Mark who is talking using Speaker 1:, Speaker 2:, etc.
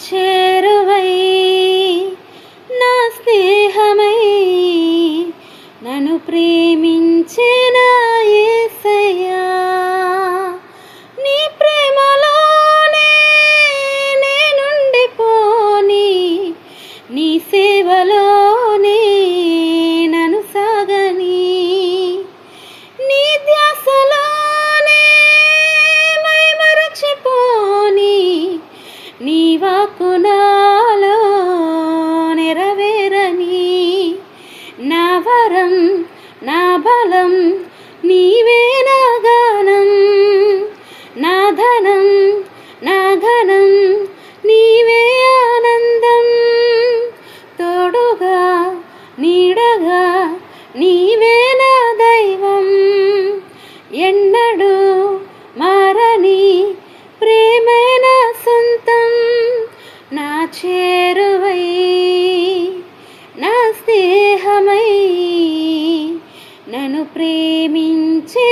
Speaker 1: చేరువై నా స్నేహమై నన్ను ప్రేమించిన యేసయ్యా, నీ ప్రేమలోనే నేనుండిపోని, నీ సేవలోనే నన్ను సాగని, నీ ధ్యాసలోనే మైమరచిపోని, నీ వాక్కు నాలో నెరవేరని, నా వరం నా బలం నీవే, నా గానం నా ధనం నా ఘనం నీవే, ఆనందం తోడుగా నీడగా నీవే, నా దైవం ఎన్నడూ మారని ప్రేమే నా సొంతం, నా చేరువై నా స్నేహమై నన్ను ప్రేమించే